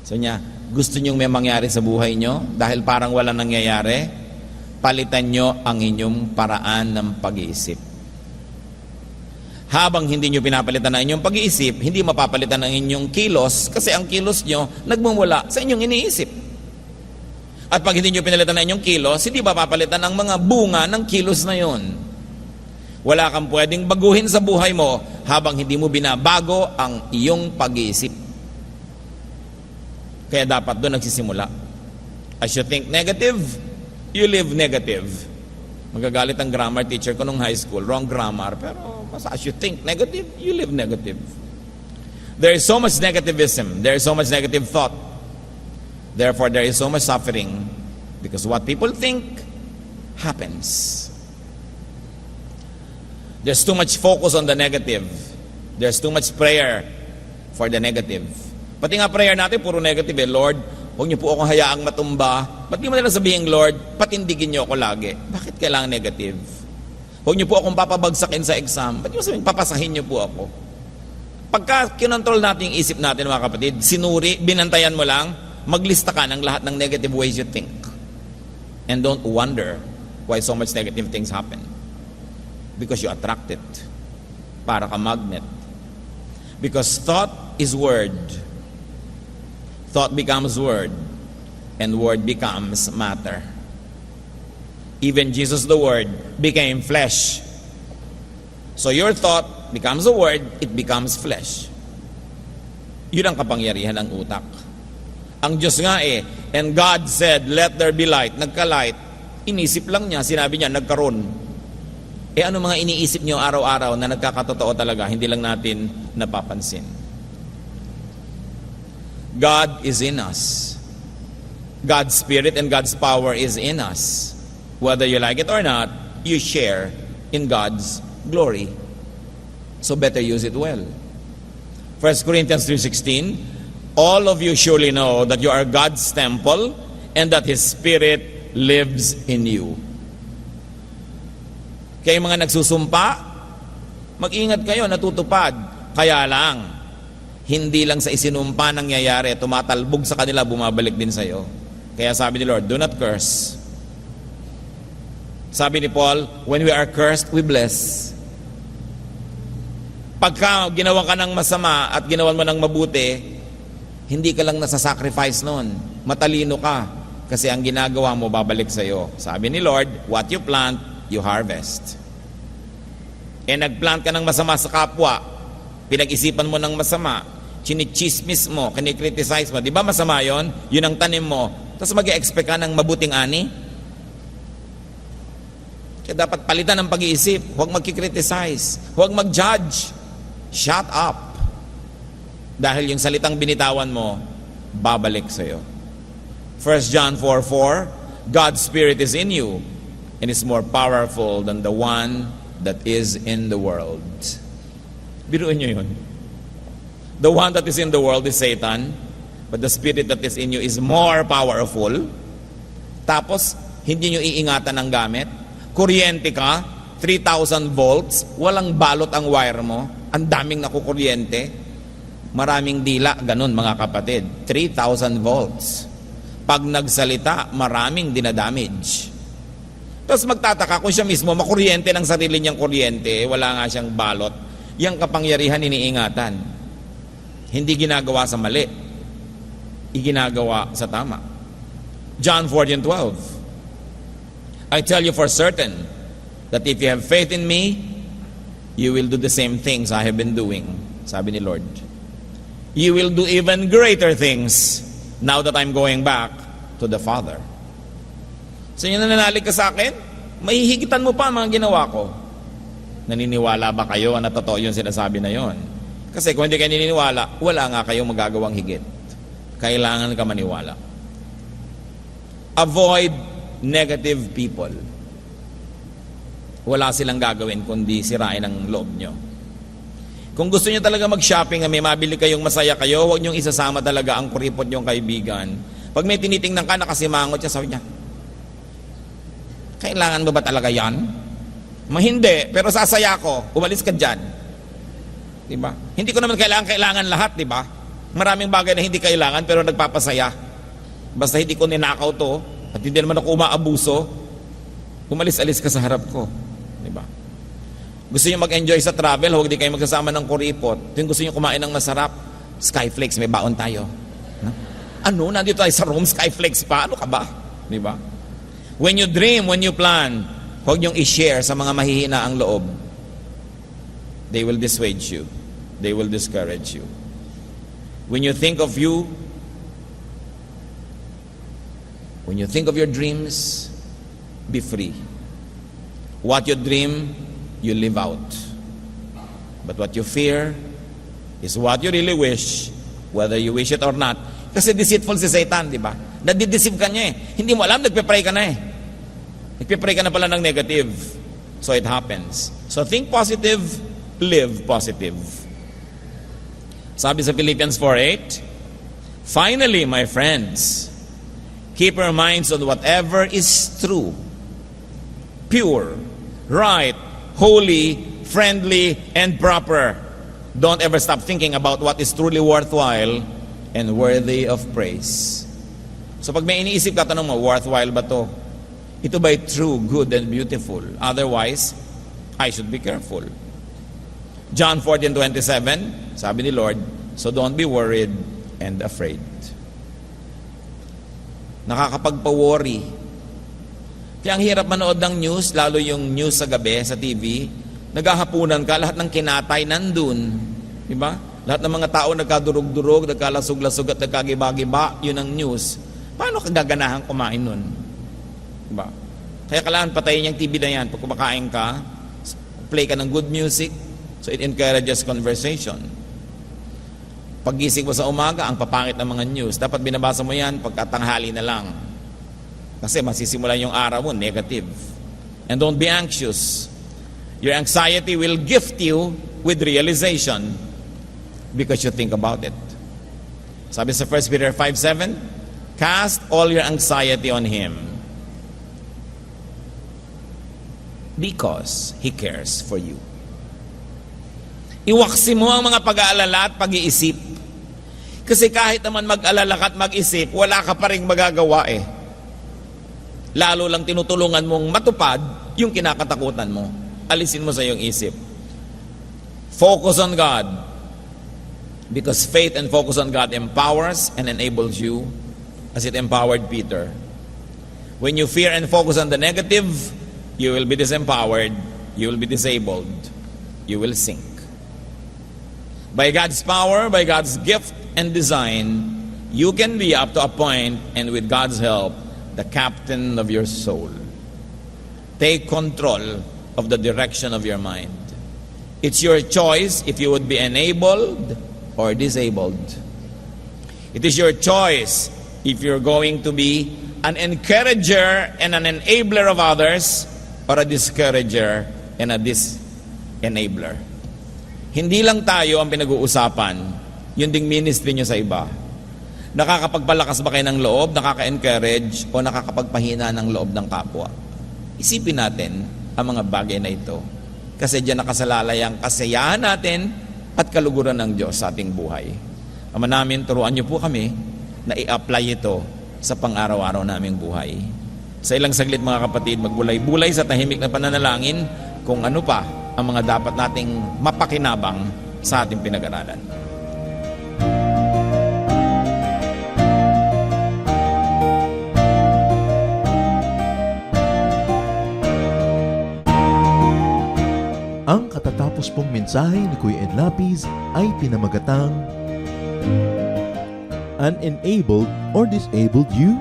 So niya, gusto niyong may mangyari sa buhay niyo dahil parang wala nangyayari? Palitan nyo ang inyong paraan ng pag-iisip. Habang hindi nyo pinapalitan ang inyong pag-iisip, hindi mapapalitan ang inyong kilos kasi ang kilos nyo nagmumula sa inyong iniisip. At pag hindi nyo pinalitan ang inyong kilos, hindi mapapalitan ang mga bunga ng kilos na yon. Wala kang pwedeng baguhin sa buhay mo habang hindi mo binabago ang iyong pag-iisip. Kaya dapat doon nagsisimula. As you think negative, you live negative. Magagalit ang grammar teacher ko nung high school. Wrong grammar. Pero as you think negative, you live negative. There is so much negativism. There is so much negative thought. Therefore, there is so much suffering. Because what people think happens. There's too much focus on the negative. There's too much prayer for the negative. Pati nga prayer natin, puro negative eh. Lord, huwag niyo po akong hayaang matumba. Ba't di mo nila sabihin, Lord, patindigin niyo ako lagi? Bakit kailangan negative? Huwag niyo po akong papabagsakin sa exam. Ba't di mo sabihin, papasahin niyo po ako? Pagka kinontrol natin yung isip natin, mga kapatid, sinuri, binantayan mo lang, maglista ka ng lahat ng negative ways you think. And don't wonder why so much negative things happen. Because you attract it. Para ka magnet. Because thought is word. Thought becomes word, and word becomes matter. Even Jesus the Word became flesh. So your thought becomes a word, it becomes flesh. Yun ang kapangyarihan ng utak. Ang Diyos nga and God said, let there be light. Nagka-light. Inisip lang niya, sinabi niya, nagkaroon. Ano mga iniisip niyo araw-araw na nagkakatotoo talaga, hindi lang natin napapansin. God is in us. God's Spirit and God's power is in us. Whether you like it or not, you share in God's glory. So better use it well. 1 Corinthians 3:16, all of you surely know that you are God's temple and that His Spirit lives in you. Kaya mga nagsusumpa, mag-ingat kayo, natutupad. Kaya lang, hindi lang sa isinumpa nangyayari, tumatalbog sa kanila, bumabalik din sa iyo. Kaya sabi ni Lord, do not curse. Sabi ni Paul, when we are cursed, we bless. Pagka ginawa ka ng masama at ginawan mo ng mabuti, hindi ka lang nasa-sacrifice nun. Matalino ka. Kasi ang ginagawa mo, babalik sa iyo. Sabi ni Lord, what you plant, you harvest. Nagplant ka ng masama sa kapwa, pinag-isipan mo ng masama, chinichismis mo, kinikriticize mo, di ba masama yon? Yun ang tanim mo. Tapos mag-e-expect ka ng mabuting ani? Kaya dapat palitan ng pag-iisip. Huwag magkikriticize. Huwag mag-judge. Shut up. Dahil yung salitang binitawan mo, babalik sa'yo. 1 John 4:4, God's Spirit is in you and is more powerful than the one that is in the world. Biruin nyo yun. The one that is in the world is Satan, but the Spirit that is in you is more powerful Tapos, hindi nyo iingatan ng gamit. Kuryente ka, 3,000 volts, walang balot ang wire mo, ang daming nakukuryente. Maraming dila, ganun mga kapatid. 3,000 volts. Pag nagsalita, maraming dinadamage. Tapos magtataka kung siya mismo makuryente ng sarili niyang kuryente, wala nga siyang balot, yung kapangyarihan iniingatan. Hindi ginagawa sa mali, iginagawa sa tama. John 14:12. I tell you for certain that if you have faith in me, you will do the same things I have been doing. Sabi ni Lord. You will do even greater things now that I'm going back to the Father. So yun nananalig ka sa akin, mahihigitan mo pa ang mga ginawa ko. Naniniwala ba kayo na totoo yung sinasabi na yon? Kasi kung hindi kayo naniniwala, wala nga kayong magagawang higit. Kailangan ka maniwala. Avoid negative people. Wala silang gagawin kundi sirain ang loob nyo. Kung gusto nyo talaga mag-shopping, may mabili kayong masaya kayo, huwag nyong isasama talaga ang kuripot nyong kaibigan. Pag may tinitingnan ka, nakasimangot siya, sabi niya, kailangan mo ba talaga yan? Hindi, pero sasaya ko, umalis ka dyan. Diba? Hindi ko naman kailangan lahat, diba? Maraming bagay na hindi kailangan pero nagpapasaya. Basta hindi ko ninakaw to at hindi naman ako umaabuso, umalis-alis ka sa harap ko. Diba? Gusto nyo mag-enjoy sa travel, huwag di kayo magsasama ng kuripot. Kung gusto nyo kumain ng masarap, Skyflakes, may baon tayo. Ano? Nandito tayo sa room, Skyflakes pa? Ano ka ba? Diba? When you dream, when you plan, huwag nyong i-share sa mga mahihina ang loob. They will dissuade you. They will discourage you. When you think of your dreams, be free. What you dream, you live out. But what you fear is what you really wish, whether you wish it or not. Kasi deceitful si Satan, di ba? Nadideceive ka niya eh. Hindi mo alam, nagpe-pray ka na eh. Nagpe-pray ka na pala ng negative. So it happens. So think positive, live positive. Sabi sa Philippians 4:8, finally, my friends, keep your minds on whatever is true, pure, right, holy, friendly, and proper. Don't ever stop thinking about what is truly worthwhile and worthy of praise. So pag may iniisip ka, tanong mo, worthwhile ba to? Ito ba'y true, good, and beautiful? Otherwise, I should be careful. John 14:27, sabi ni Lord, so don't be worried and afraid. Nakakapagpa-worry. Kaya ang hirap manood ng news, lalo yung news sa gabi, sa TV, naghahapunan ka, lahat ng kinatay nandun. Diba? Lahat ng mga tao nagkadurog-durog, nagkalasog-lasog at nagkagiba-giba, yun ang news. Paano ka gaganahan kumain nun? Diba? Kaya kailangan patayin yung TV na yan. Pag kumakain ka, play ka ng good music, so it encourages conversation. Paggising mo sa umaga, ang papangit ng mga news, dapat binabasa mo yan pagkatanghali na lang. Kasi masisimulan yung araw mo, negative. And don't be anxious. Your anxiety will gift you with realization because you think about it. Sabi sa 1 Peter 5:7, cast all your anxiety on Him because He cares for you. Iwaksi mo ang mga pag-aalala at pag-iisip. Kasi kahit naman mag-alala ka at mag-isip, wala ka pa rin magagawa eh. Lalo lang tinutulungan mong matupad yung kinakatakutan mo. Alisin mo sa iyong isip. Focus on God. Because faith and focus on God empowers and enables you as it empowered Peter. When you fear and focus on the negative, you will be disempowered, you will be disabled, you will sink. By God's power, by God's gift and design, you can be up to a point, and with God's help, the captain of your soul. Take control of the direction of your mind. It's your choice if you would be enabled or disabled. It is your choice if you're going to be an encourager and an enabler of others, or a discourager and a disenabler. Hindi lang tayo ang pinag-uusapan, yun ding ministry nyo sa iba. Nakakapagpalakas ba kayo ng loob, nakaka-encourage, o nakakapagpahina ng loob ng kapwa? Isipin natin ang mga bagay na ito. Kasi diyan nakasalalay ang kasiyahan natin at kaluguran ng Diyos sa ating buhay. Ama namin, turuan niyo po kami na i-apply ito sa pang-araw-araw naming buhay. Sa ilang saglit mga kapatid, magbulay-bulay sa tahimik na pananalangin kung ano pa ang mga dapat nating mapakinabang sa ating pinag-aralan. Ang katatapos pong mensahe ni Kuya Ed Lapiz ay pinamagatang Unenabled or Disabled You?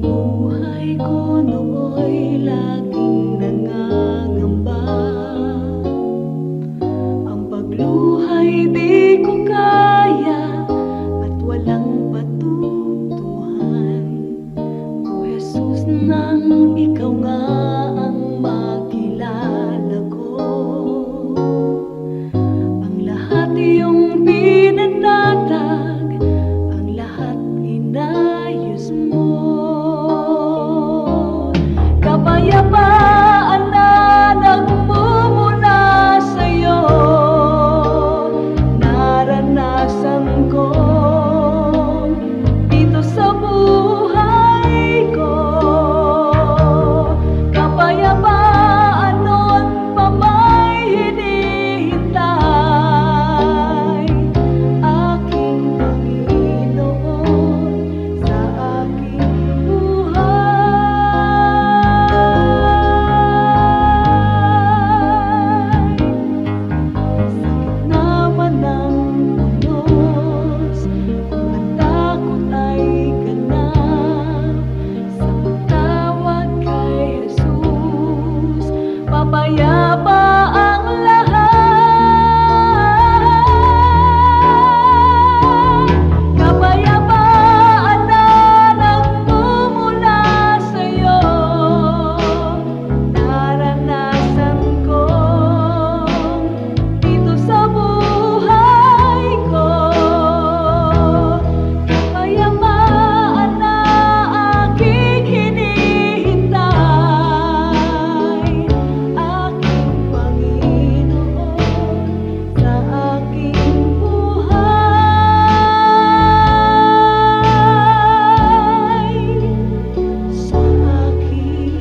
Buhay ko nooy laging nangangamba. Ang pagluhay di ko kaya at walang patutuhan. O Jesus, nang ikaw nga ang makilala ko, ang lahat iyong pinanatag, ang lahat inayos mo. Kapayapaan na nagmumula sa'yo, naranasan ko dito sa buhay ko. Kapayapaan nun pa may hinihintay, aking Panginoon sa aking buhay. Papayapa ang lahat. Kapayapaan na nagmumula sa'yo, naranasan ko dito sa buhay ko. Kapayapaan na aking hinihintay, aking Panginoon sa aking buhay, sa aking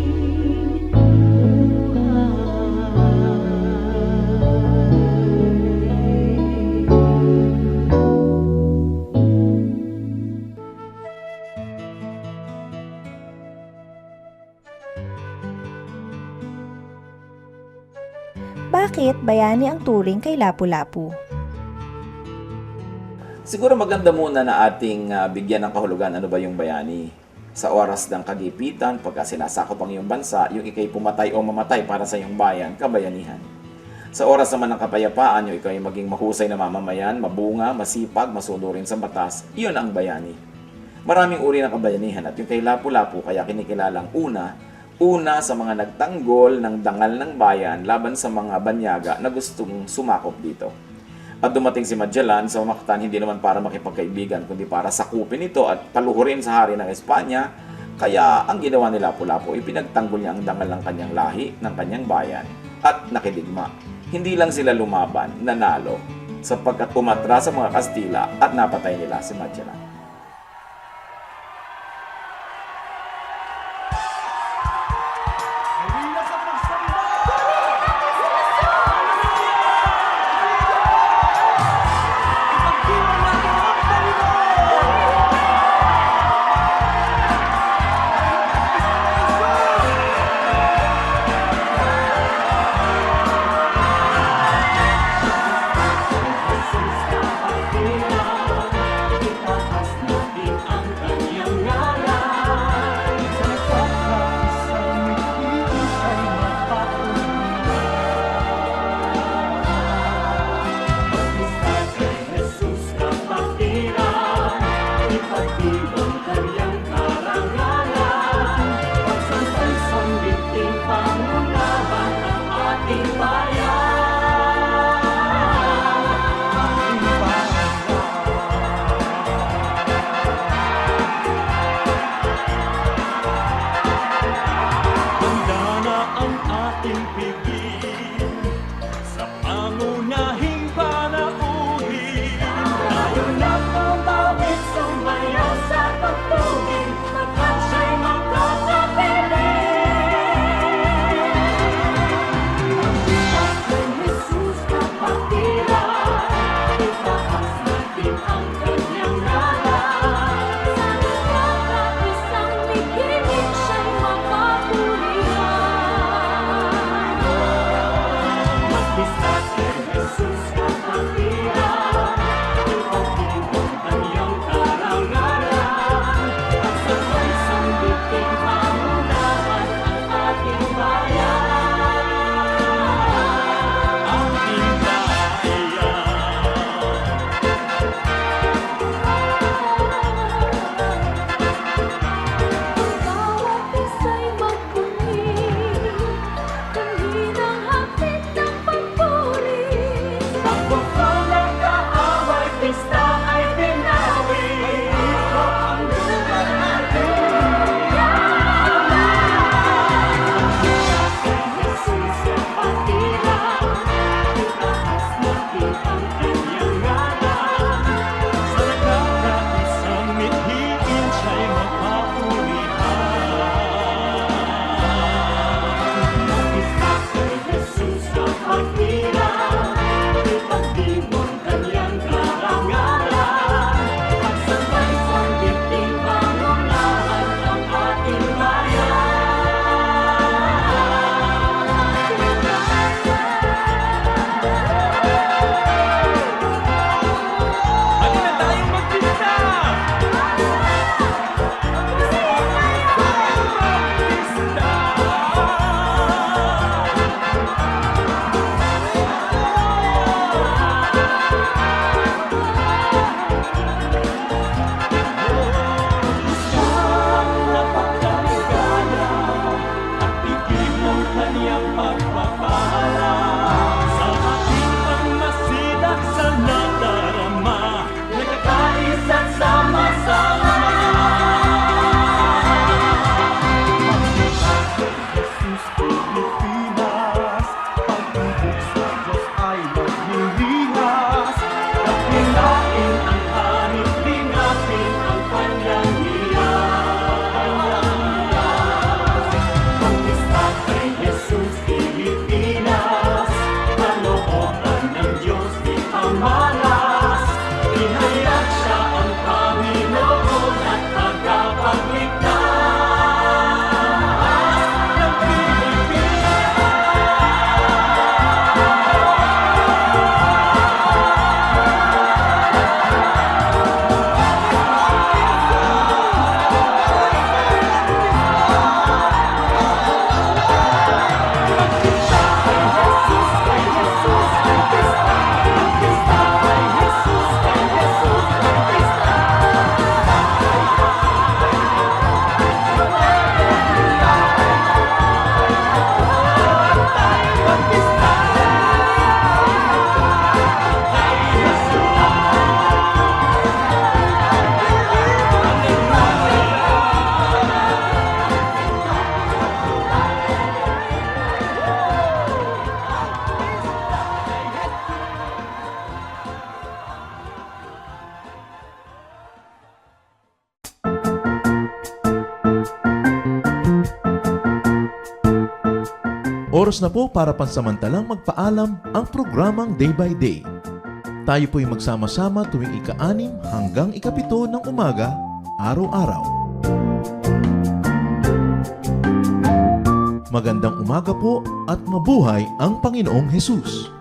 Bakit bayani ang turing kay Lapu-Lapu? Siguro maganda muna na ating bigyan ng kahulugan ano ba yung bayani. Sa oras ng kagipitan, pagka sinasakop ang iyong bansa, yung ikay pumatay o mamatay para sa iyong bayan, kabayanihan. Sa oras naman ng kapayapaan, yung ikay maging mahusay na mamamayan, mabunga, masipag, masunurin sa batas, iyon ang bayani. Maraming uri ng kabayanihan at yung kay Lapu-Lapu kaya kinikilalang una sa mga nagtanggol ng dangal ng bayan laban sa mga banyaga na gustong sumakop dito. At dumating si Magellan sa Mactan hindi naman para makipagkaibigan kundi para sakupin ito at paluhurin sa hari ng Espanya. Kaya ang ginawa ni Lapu-Lapu, ipinagtanggol niya ang dangal ng kanyang lahi, ng kanyang bayan at nakidigma. Hindi lang sila lumaban, nanalo sapagkat umatra sa mga Kastila at napatay nila si Magellan. Oras na po para pansamantalang magpaalam ang programang Day by Day. Tayo po'y magsama-sama tuwing ika-6 hanggang ika-7 ng umaga, araw-araw. Magandang umaga po at mabuhay ang Panginoong Hesus!